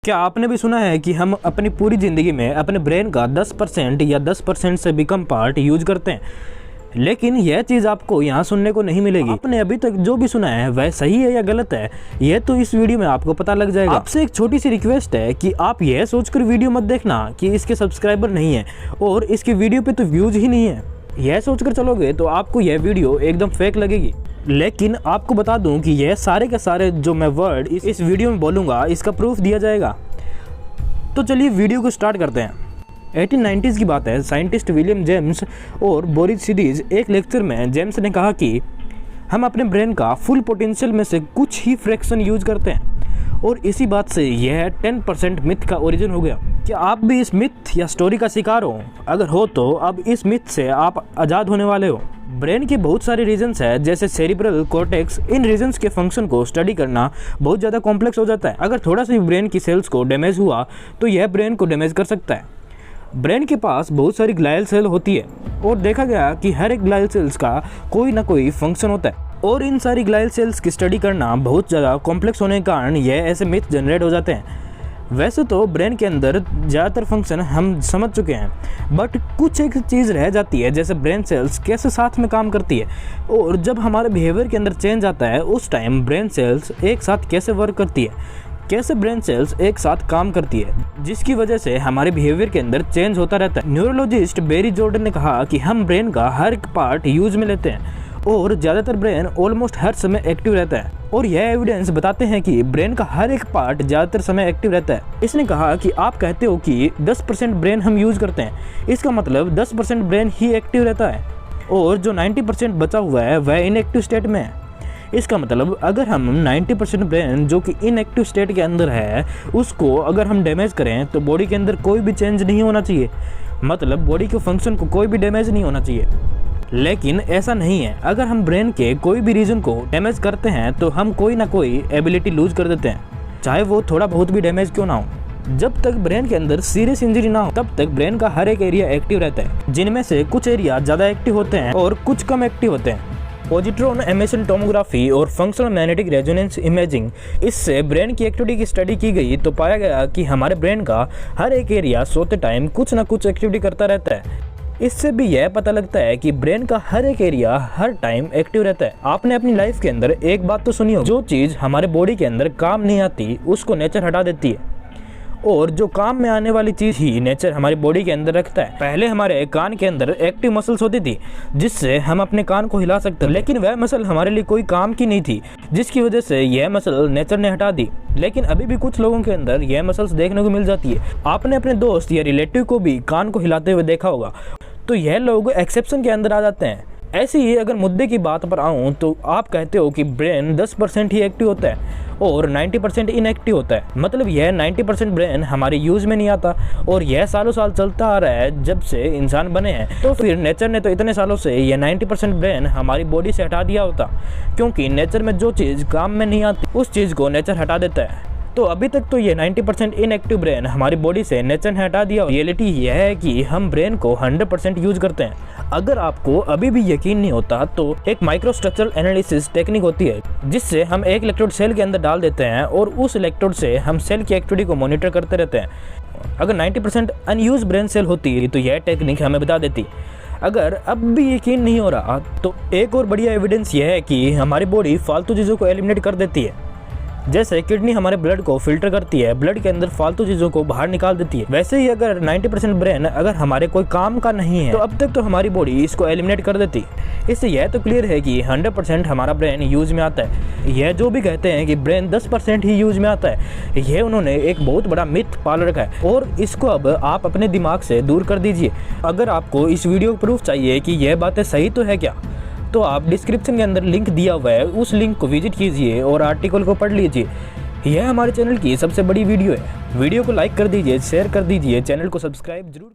क्या आपने भी सुना है कि हम अपनी पूरी ज़िंदगी में अपने ब्रेन का 10% या 10% से भी कम पार्ट यूज करते हैं, लेकिन यह चीज़ आपको यहाँ सुनने को नहीं मिलेगी। आपने अभी तक जो भी सुना है वह सही है या गलत है, यह तो इस वीडियो में आपको पता लग जाएगा। आपसे एक छोटी सी रिक्वेस्ट है कि आप यह सोचकर वीडियो मत देखना कि इसके सब्सक्राइबर नहीं है और इसकी वीडियो पे तो व्यूज ही नहीं है। यह सोचकर चलोगे तो आपको यह वीडियो एकदम फेक लगेगी। लेकिन आपको बता दूं कि यह सारे के सारे जो मैं वर्ड इस वीडियो में बोलूँगा इसका प्रूफ दिया जाएगा। तो चलिए वीडियो को स्टार्ट करते हैं। 1890s की बात है। साइंटिस्ट विलियम जेम्स और बोरिस सीरीज एक लेक्चर में जेम्स ने कहा कि हम अपने ब्रेन का फुल पोटेंशियल में से कुछ ही फ्रैक्शन यूज करते हैं, और इसी बात से यह 10% मिथ का ओरिजिन हो गया। क्या आप भी इस मिथ या स्टोरी का शिकार हो? अगर हो तो अब इस मिथ से आप आज़ाद होने वाले हो। ब्रेन के बहुत सारे रीजन्स है, जैसे सेरिब्रल कॉर्टेक्स। इन रीजन्स के फंक्शन को स्टडी करना बहुत ज़्यादा कॉम्प्लेक्स हो जाता है। अगर थोड़ा सा भी ब्रेन की सेल्स को डैमेज हुआ तो यह ब्रेन को डैमेज कर सकता है। ब्रेन के पास बहुत सारी ग्लायल सेल होती है और देखा गया कि हर एक ग्लायल सेल्स का कोई ना कोई फंक्शन होता है, और इन सारी ग्लायल सेल्स की स्टडी करना बहुत ज़्यादा कॉम्प्लेक्स होने के कारण यह ऐसे मिथ जनरेट हो जाते हैं। वैसे तो ब्रेन के अंदर ज़्यादातर फंक्शन हम समझ चुके हैं, बट कुछ एक चीज़ रह जाती है, जैसे ब्रेन सेल्स कैसे साथ में काम करती है, और जब हमारे बिहेवियर के अंदर चेंज आता है उस टाइम ब्रेन सेल्स एक साथ कैसे वर्क करती है, कैसे ब्रेन सेल्स एक साथ काम करती है, जिसकी वजह से हमारे बिहेवियर के अंदर चेंज होता रहता है। न्यूरोलॉजिस्ट बेरी जॉर्डन ने कहा कि हम ब्रेन का हर एक पार्ट यूज में लेते हैं और ज़्यादातर ब्रेन ऑलमोस्ट हर समय एक्टिव रहता है, और यह एविडेंस बताते हैं कि ब्रेन का हर एक पार्ट ज़्यादातर समय एक्टिव रहता है। इसने कहा कि आप कहते हो कि 10% ब्रेन हम यूज़ करते हैं, इसका मतलब 10% ब्रेन ही एक्टिव रहता है और जो 90% बचा हुआ है वह इनएक्टिव स्टेट में है। इसका मतलब अगर हम 90% ब्रेन जो कि इनएक्टिव स्टेट के अंदर है उसको अगर हम डैमेज करें तो बॉडी के अंदर कोई भी चेंज नहीं होना चाहिए, मतलब बॉडी के फंक्शन को कोई भी डैमेज नहीं होना चाहिए। लेकिन ऐसा नहीं है। अगर हम ब्रेन के कोई भी रीजन को डैमेज करते हैं तो हम कोई ना कोई एबिलिटी लूज कर देते हैं, चाहे वो थोड़ा बहुत भी डैमेज क्यों ना हो। जब तक ब्रेन के अंदर सीरियस इंजरी ना हो तब तक ब्रेन का हर एक एरिया एक्टिव रहता है, जिनमें से कुछ एरिया ज़्यादा एक्टिव होते हैं और कुछ कम एक्टिव होते हैं। पॉजिट्रॉन एमिशन टोमोग्राफी और फंक्शनल मैग्नेटिक रेजोनेंस इमेजिंग, इससे ब्रेन की एक्टिविटी की स्टडी की गई तो पाया गया कि हमारे ब्रेन का हर एक एरिया सोते टाइम कुछ ना कुछ एक्टिविटी करता रहता है। इससे भी यह पता लगता है कि ब्रेन का हर एक एरिया हर टाइम एक्टिव रहता है। आपने अपनी लाइफ के अंदर एक बात तो सुनी हो, जो चीज़ हमारे बॉडी के अंदर काम नहीं आती उसको नेचर हटा देती है, और जो काम में आने वाली चीज़ ही नेचर हमारी बॉडी के अंदर रखता है। पहले हमारे कान के अंदर एक्टिव मसल्स होती थी जिससे हम अपने कान को हिला सकते थे, लेकिन वह मसल हमारे लिए कोई काम की नहीं थी, जिसकी वजह से यह मसल नेचर ने हटा दी। लेकिन अभी भी कुछ लोगों के अंदर यह मसल्स देखने को मिल जाती है। आपने अपने दोस्त या रिलेटिव को भी कान को हिलाते हुए देखा होगा, तो यह लोग एक्सेप्शन के अंदर आ जाते हैं। ऐसे ही अगर मुद्दे की बात पर आऊँ तो आप कहते हो कि ब्रेन 10% ही एक्टिव होता है और 90% इनएक्टिव होता है, मतलब यह 90% ब्रेन हमारे यूज में नहीं आता, और यह सालों साल चलता आ रहा है जब से इंसान बने हैं। तो फिर नेचर ने तो इतने सालों से यह 90% ब्रेन हमारी बॉडी से हटा दिया होता, क्योंकि नेचर में जो चीज़ काम में नहीं आती उस चीज़ को नेचर हटा देता है। तो अभी तक तो ये 90% इनएक्टिव ब्रेन हमारी बॉडी से नेचर ने हटा दिया। रियलिटी यह है कि हम ब्रेन को 100% यूज करते हैं। अगर आपको अभी भी यकीन नहीं होता तो एक माइक्रोस्ट्रक्चरल एनालिसिस टेक्निक होती है, जिससे हम एक इलेक्ट्रोड सेल के अंदर डाल देते हैं और उस इलेक्ट्रोड से हम सेल की एक्टिविटी को मॉनिटर करते रहते हैं। अगर 90% अनयूज ब्रेन सेल होती तो यह टेक्निक हमें बता देती। अगर अब भी यकीन नहीं हो रहा तो एक और बढ़िया एविडेंस यह है कि हमारी बॉडी फालतू चीज़ों को एलिमिनेट कर देती है। जैसे किडनी हमारे ब्लड को फिल्टर करती है, ब्लड के अंदर फालतू चीज़ों को बाहर निकाल देती है, वैसे ही अगर 90% ब्रेन अगर हमारे कोई काम का नहीं है तो अब तक तो हमारी बॉडी इसको एलिमिनेट कर देती। इससे यह तो क्लियर है कि 100% हमारा ब्रेन यूज में आता है। यह जो भी कहते हैं कि ब्रेन 10% ही यूज में आता है, यह उन्होंने एक बहुत बड़ा मिथ पाल रखा है, और इसको अब आप अपने दिमाग से दूर कर दीजिए। अगर आपको इस वीडियो प्रूफ चाहिए कि यह बातें सही तो है क्या, तो आप डिस्क्रिप्शन के अंदर लिंक दिया हुआ है, उस लिंक को विजिट कीजिए और आर्टिकल को पढ़ लीजिए। यह हमारे चैनल की सबसे बड़ी वीडियो है। वीडियो को लाइक कर दीजिए, शेयर कर दीजिए, चैनल को सब्सक्राइब जरूर।